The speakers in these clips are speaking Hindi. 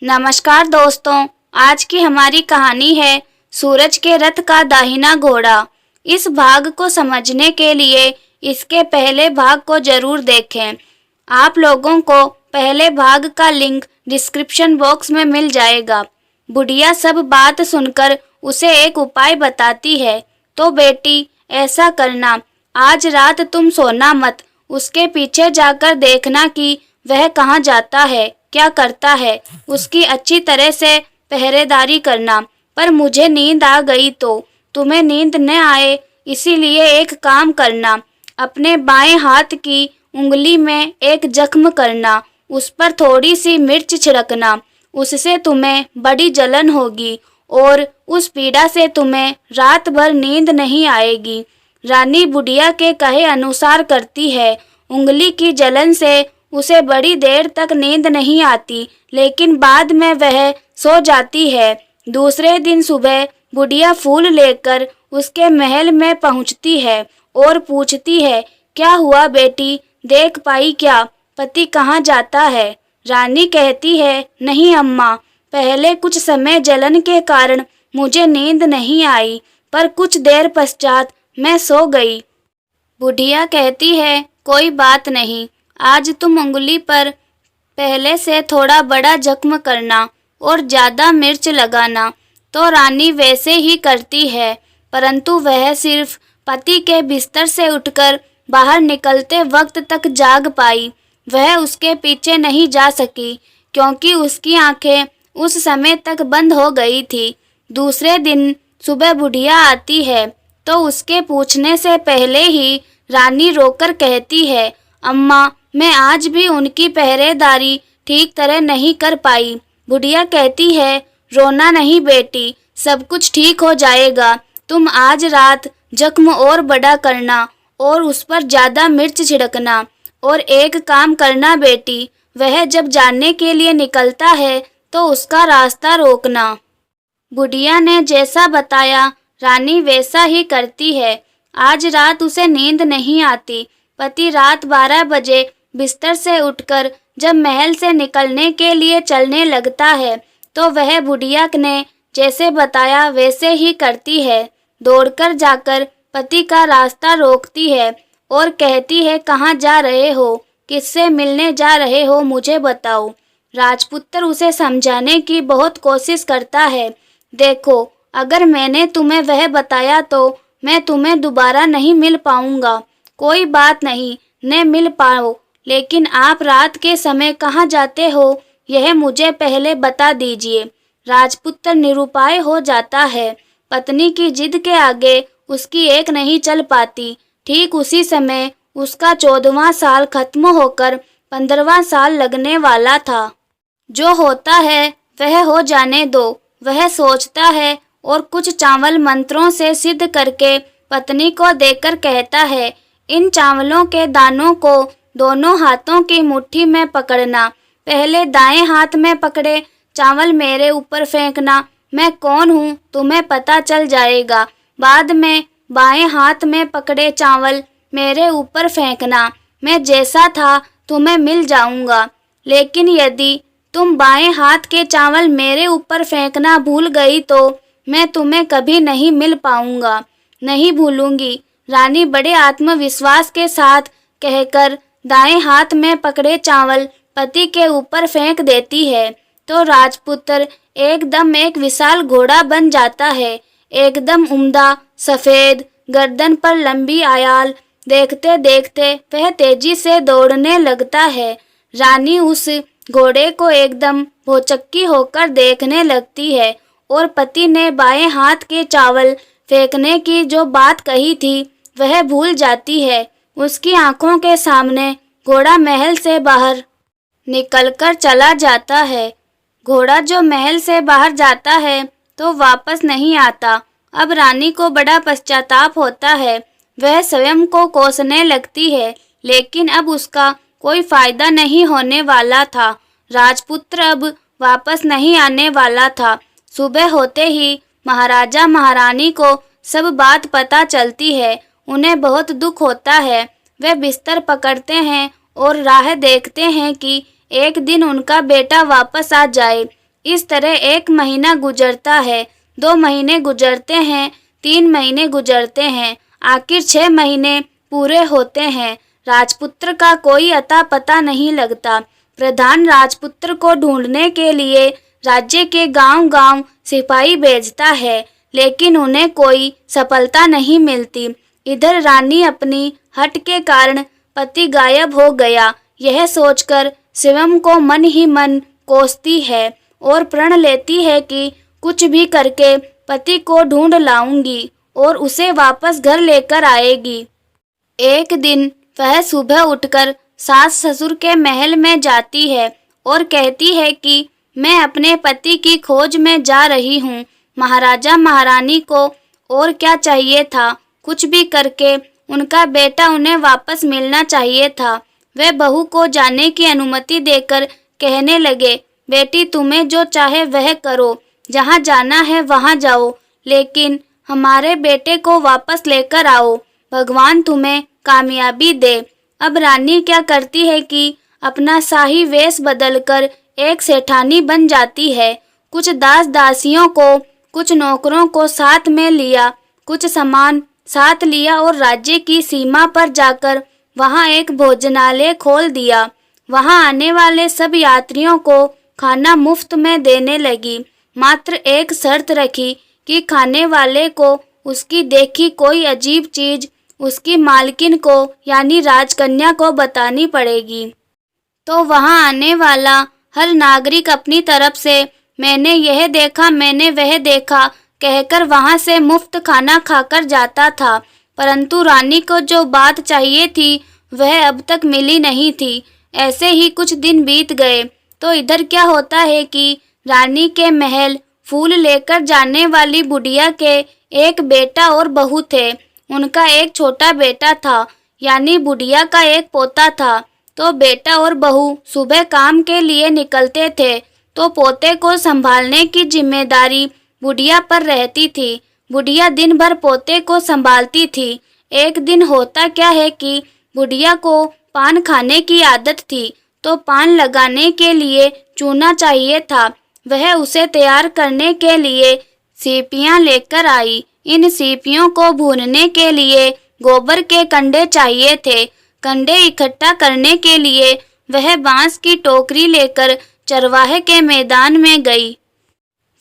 नमस्कार दोस्तों, आज की हमारी कहानी है सूरज के रथ का दाहिना घोड़ा। इस भाग को समझने के लिए इसके पहले भाग को जरूर देखें। आप लोगों को पहले भाग का लिंक डिस्क्रिप्शन बॉक्स में मिल जाएगा। बुढ़िया सब बात सुनकर उसे एक उपाय बताती है। तो बेटी, ऐसा करना, आज रात तुम सोना मत, उसके पीछे जाकर देखना कि वह कहाँ जाता है, क्या करता है, उसकी अच्छी तरह से पहरेदारी करना। पर मुझे नींद आ गई तो तुम्हें नींद न आए, इसीलिए एक काम करना, अपने बाएं हाथ की उंगली में एक जख्म करना, उस पर थोड़ी सी मिर्च छिड़कना, उससे तुम्हें बड़ी जलन होगी और उस पीड़ा से तुम्हें रात भर नींद नहीं आएगी। रानी बुढ़िया के कहे अनुसार करती है। उंगली की जलन से उसे बड़ी देर तक नींद नहीं आती, लेकिन बाद में वह सो जाती है। दूसरे दिन सुबह बुढ़िया फूल लेकर उसके महल में पहुंचती है और पूछती है, क्या हुआ बेटी, देख पाई क्या, पति कहाँ जाता है? रानी कहती है, नहीं अम्मा, पहले कुछ समय जलन के कारण मुझे नींद नहीं आई, पर कुछ देर पश्चात मैं सो गई। बुढ़िया कहती है, कोई बात नहीं, आज तुम उंगली पर पहले से थोड़ा बड़ा जख्म करना और ज़्यादा मिर्च लगाना। तो रानी वैसे ही करती है, परंतु वह सिर्फ पति के बिस्तर से उठकर बाहर निकलते वक्त तक जाग पाई। वह उसके पीछे नहीं जा सकी, क्योंकि उसकी आंखें उस समय तक बंद हो गई थी। दूसरे दिन सुबह बुढ़िया आती है तो उसके पूछने से पहले ही रानी रोकर कहती है, अम्मा, मैं आज भी उनकी पहरेदारी ठीक तरह नहीं कर पाई। बुढ़िया कहती है, रोना नहीं बेटी, सब कुछ ठीक हो जाएगा। तुम आज रात जख्म और बड़ा करना और उस पर ज़्यादा मिर्च छिड़कना। और एक काम करना बेटी, वह जब जाने के लिए निकलता है तो उसका रास्ता रोकना। बुढ़िया ने जैसा बताया रानी वैसा ही करती है। आज रात उसे नींद नहीं आती। पति रात 12 बजे बिस्तर से उठकर जब महल से निकलने के लिए चलने लगता है तो वह बुढ़िया ने जैसे बताया वैसे ही करती है। दौड़कर जाकर पति का रास्ता रोकती है और कहती है, कहाँ जा रहे हो, किससे मिलने जा रहे हो, मुझे बताओ। राजपुत्र उसे समझाने की बहुत कोशिश करता है। देखो, अगर मैंने तुम्हें वह बताया तो मैं तुम्हें दोबारा नहीं मिल पाऊंगा। कोई बात नहीं, न मिल पाओ, लेकिन आप रात के समय कहाँ जाते हो, यह मुझे पहले बता दीजिए। राजपुत्र निरुपाय हो जाता है। पत्नी की जिद के आगे उसकी एक नहीं चल पाती। ठीक उसी समय उसका 14वां साल खत्म होकर 15वां साल लगने वाला था। जो होता है वह हो जाने दो, वह सोचता है और कुछ चावल मंत्रों से सिद्ध करके पत्नी को देकर कहता है, इन चावलों के दानों को दोनों हाथों की मुट्ठी में पकड़ना। पहले दाएं हाथ में पकड़े चावल मेरे ऊपर फेंकना। मैं कौन हूँ तुम्हें पता चल जाएगा। बाद में बाएं हाथ में पकड़े चावल मेरे ऊपर फेंकना। मैं जैसा था तुम्हें मिल जाऊंगा। लेकिन यदि तुम बाएं हाथ के चावल मेरे ऊपर फेंकना भूल गई तो मैं तुम्हें कभी नहीं मिल पाऊंगा। नहीं भूलूंगी, रानी बड़े आत्मविश्वास के साथ कहकर दाएं हाथ में पकड़े चावल पति के ऊपर फेंक देती है। तो राजपुत्र एकदम एक विशाल घोड़ा बन जाता है, एकदम उम्दा, सफ़ेद, गर्दन पर लंबी आयाल। देखते देखते वह तेजी से दौड़ने लगता है। रानी उस घोड़े को एकदम भौचक्की होकर देखने लगती है और पति ने बाएं हाथ के चावल फेंकने की जो बात कही थी वह भूल जाती है। उसकी आंखों के सामने घोड़ा महल से बाहर निकलकर चला जाता है। घोड़ा जो महल से बाहर जाता है तो वापस नहीं आता। अब रानी को बड़ा पश्चाताप होता है। वह स्वयं को कोसने लगती है, लेकिन अब उसका कोई फायदा नहीं होने वाला था। राजपुत्र अब वापस नहीं आने वाला था। सुबह होते ही महाराजा महारानी को सब बात पता चलती है। उन्हें बहुत दुख होता है। वे बिस्तर पकड़ते हैं और राह देखते हैं कि एक दिन उनका बेटा वापस आ जाए। इस तरह 1 महीना गुजरता है, 2 महीने गुजरते हैं, 3 महीने गुजरते हैं, आखिर 6 महीने पूरे होते हैं। राजपुत्र का कोई अता पता नहीं लगता। प्रधान राजपुत्र को ढूंढने के लिए राज्य के गांव-गांव सिपाही भेजता है, लेकिन उन्हें कोई सफलता नहीं मिलती। इधर रानी अपनी हठ के कारण पति गायब हो गया, यह सोचकर शिवम को मन ही मन कोसती है और प्रण लेती है कि कुछ भी करके पति को ढूंढ लाऊंगी और उसे वापस घर लेकर आएगी। एक दिन वह सुबह उठकर सास ससुर के महल में जाती है और कहती है कि मैं अपने पति की खोज में जा रही हूँ। महाराजा महारानी को और क्या चाहिए था, कुछ भी करके उनका बेटा उन्हें वापस मिलना चाहिए था। वे बहू को जाने की अनुमति देकर कहने लगे, बेटी तुम्हें जो चाहे वह करो, जहाँ जाना है वहाँ जाओ, लेकिन हमारे बेटे को वापस लेकर आओ, भगवान तुम्हें कामयाबी दे। अब रानी क्या करती है कि अपना शाही वेश बदलकर एक सेठानी बन जाती है। कुछ दास दासियों को, कुछ नौकरों को साथ में लिया, कुछ सामान साथ लिया और राज्य की सीमा पर जाकर वहाँ एक भोजनालय खोल दिया। वहाँ आने वाले सब यात्रियों को खाना मुफ्त में देने लगी। मात्र एक शर्त रखी कि खाने वाले को उसकी देखी कोई अजीब चीज उसकी मालकिन को यानी राजकन्या को बतानी पड़ेगी। तो वहाँ आने वाला हर नागरिक अपनी तरफ से मैंने यह देखा, मैंने वह देखा कहकर वहाँ से मुफ्त खाना खाकर जाता था। परंतु रानी को जो बात चाहिए थी वह अब तक मिली नहीं थी। ऐसे ही कुछ दिन बीत गए तो इधर क्या होता है कि रानी के महल फूल लेकर जाने वाली बुढ़िया के एक बेटा और बहू थे। उनका एक छोटा बेटा था, यानी बुढ़िया का एक पोता था। तो बेटा और बहू सुबह काम के लिए निकलते थे तो पोते को संभालने की जिम्मेदारी बुढ़िया पर रहती थी। बुढ़िया दिन भर पोते को संभालती थी। एक दिन होता क्या है कि बुढ़िया को पान खाने की आदत थी, तो पान लगाने के लिए चूना चाहिए था। वह उसे तैयार करने के लिए सीपियाँ लेकर आई। इन सीपियों को भूनने के लिए गोबर के कंडे चाहिए थे। कंडे इकट्ठा करने के लिए वह बांस की टोकरी लेकर चरवाहे के मैदान में गई।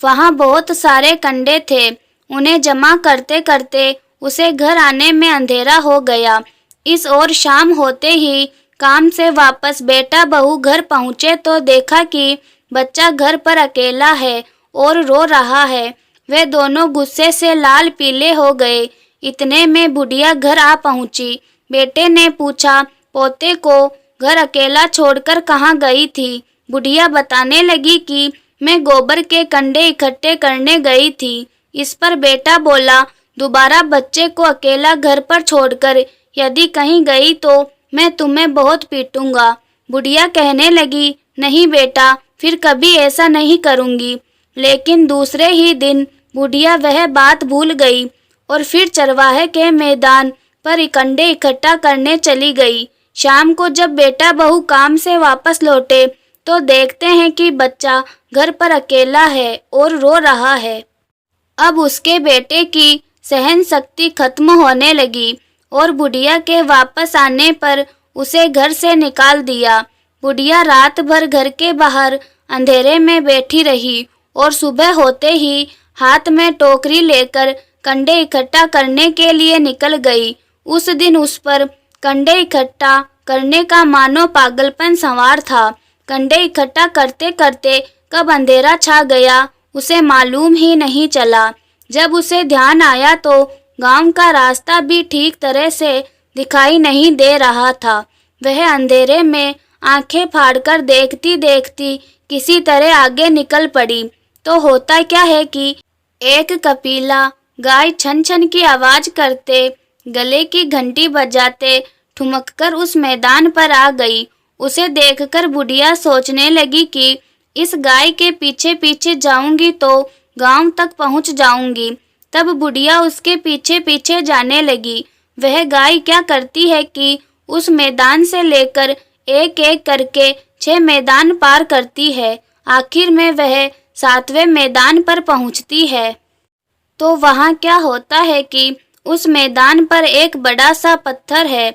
वहाँ बहुत सारे कंडे थे। उन्हें जमा करते करते उसे घर आने में अंधेरा हो गया। इस ओर शाम होते ही काम से वापस बेटा बहू घर पहुँचे तो देखा कि बच्चा घर पर अकेला है और रो रहा है। वे दोनों गुस्से से लाल पीले हो गए। इतने में बुढ़िया घर आ पहुंची। बेटे ने पूछा, पोते को घर अकेला छोड़कर कहाँ गई थी? बुढ़िया बताने लगी कि मैं गोबर के कंडे इकट्ठे करने गई थी। इस पर बेटा बोला, दोबारा बच्चे को अकेला घर पर छोड़कर यदि कहीं गई तो मैं तुम्हें बहुत पीटूंगा। बुढ़िया कहने लगी, नहीं बेटा, फिर कभी ऐसा नहीं करूंगी। लेकिन दूसरे ही दिन बुढ़िया वह बात भूल गई और फिर चरवाहे के मैदान पर कंडे इकट्ठा करने चली गई। शाम को जब बेटा बहू काम से वापस लौटे तो देखते हैं कि बच्चा घर पर अकेला है और रो रहा है। अब उसके बेटे की सहन शक्ति खत्म होने लगी और बुढ़िया के वापस आने पर उसे घर से निकाल दिया। बुढ़िया रात भर घर के बाहर अंधेरे में बैठी रही और सुबह होते ही हाथ में टोकरी लेकर कंडे इकट्ठा करने के लिए निकल गई। उस दिन उस पर कंडे इकट्ठा करने का मानो पागलपन सवार था। कंडे इकट्ठा करते करते कब अंधेरा छा गया उसे मालूम ही नहीं चला। जब उसे ध्यान आया तो गांव का रास्ता भी ठीक तरह से दिखाई नहीं दे रहा था। वह अंधेरे में आंखें फाड़कर देखती देखती किसी तरह आगे निकल पड़ी। तो होता क्या है कि एक कपिला गाय छन छन की आवाज करते, गले की घंटी बजाते ठुमककर उस मैदान पर आ गई। उसे देखकर बुढ़िया सोचने लगी कि इस गाय के पीछे पीछे जाऊंगी तो गांव तक पहुंच जाऊंगी। तब बुढ़िया उसके पीछे पीछे जाने लगी। वह गाय क्या करती है कि उस मैदान से लेकर एक एक करके 6 मैदान पार करती है। आखिर में वह 7वें मैदान पर पहुंचती है तो वहां क्या होता है कि उस मैदान पर एक बड़ा सा पत्थर है।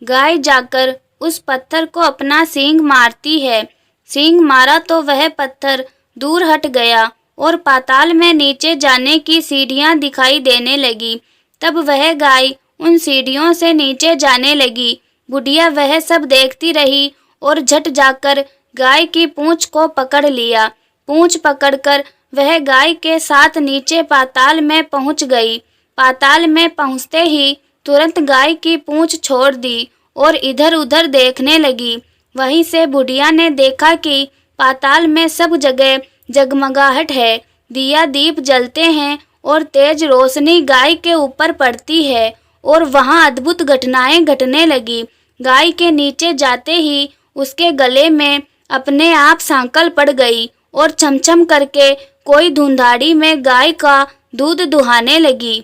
गाय जाकर उस पत्थर को अपना सींग मारती है। सींग मारा तो वह पत्थर दूर हट गया और पाताल में नीचे जाने की सीढ़ियां दिखाई देने लगी। तब वह गाय उन सीढ़ियों से नीचे जाने लगी। बुढ़िया वह सब देखती रही और झट जाकर गाय की पूंछ को पकड़ लिया। पूंछ पकड़कर वह गाय के साथ नीचे पाताल में पहुंच गई। पाताल में पहुंचते ही तुरंत गाय की पूंछ छोड़ दी और इधर उधर देखने लगी। वहीं से बुढ़िया ने देखा कि पाताल में सब जगह जगमगाहट है, दिया दीप जलते हैं और तेज रोशनी गाय के ऊपर पड़ती है और वहां अद्भुत घटनाएं घटने लगी। गाय के नीचे जाते ही उसके गले में अपने आप सांकल पड़ गई और छमछम करके कोई धुंधाड़ी में गाय का दूध दुहाने लगी।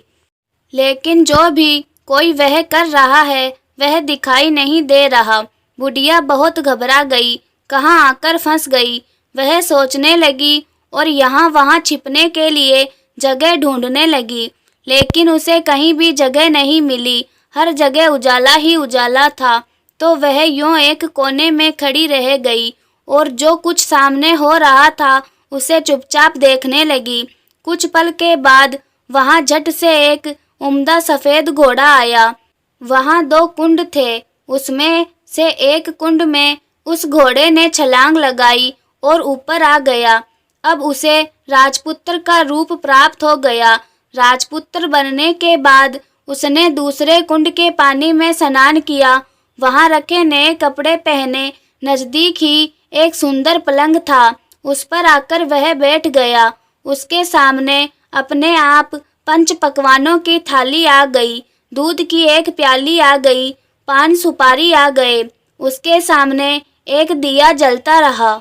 लेकिन जो भी कोई वह कर रहा है वह दिखाई नहीं दे रहा। बुढ़िया बहुत घबरा गई, कहाँ आकर फंस गई। वह सोचने लगी और यहाँ वहाँ छिपने के लिए जगह ढूंढने लगी, लेकिन उसे कहीं भी जगह नहीं मिली। हर जगह उजाला ही उजाला था। तो वह यूं एक कोने में खड़ी रह गई और जो कुछ सामने हो रहा था उसे चुपचाप देखने लगी। कुछ पल के बाद वहां झट से एक उम्दा सफेद घोड़ा आया। वहां 2 कुंड थे, उसमें से एक कुंड में उस घोड़े ने छलांग लगाई और ऊपर आ गया। अब उसे राजपुत्र का रूप प्राप्त हो गया। राजपुत्र बनने के बाद उसने दूसरे कुंड के पानी में स्नान किया। वहां रखे नए कपड़े पहने। नजदीक ही एक सुंदर पलंग था, उस पर आकर वह बैठ गया। उसके सामने अपने आप 5 पकवानों की थाली आ गई, दूध की एक प्याली आ गई, पान सुपारी आ गए। उसके सामने एक दिया जलता रहा।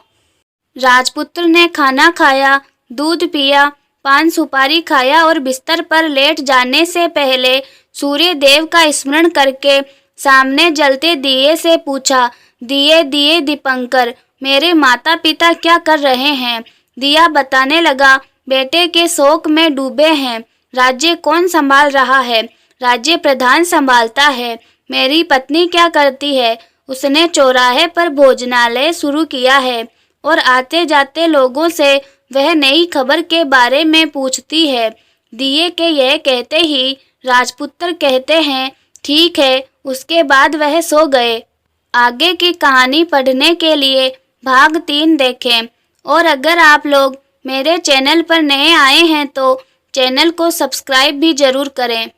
राजपुत्र ने खाना खाया, दूध पिया, पान सुपारी खाया और बिस्तर पर लेट जाने से पहले सूर्य देव का स्मरण करके सामने जलते दिए से पूछा, दिए दिए दीपंकर, मेरे माता पिता क्या कर रहे हैं? दिया बताने लगा, बेटे के शोक में डूबे हैं। राज्य कौन संभाल रहा है? राज्य प्रधान संभालता है। मेरी पत्नी क्या करती है? उसने चौराहे पर भोजनालय शुरू किया है और आते जाते लोगों से वह नई खबर के बारे में पूछती है। दिए के यह कहते ही राजपुत्र कहते हैं, ठीक है। उसके बाद वह सो गए। आगे की कहानी पढ़ने के लिए भाग 3 देखें। और अगर आप लोग मेरे चैनल पर नए आए हैं तो चैनल को सब्सक्राइब भी जरूर करें।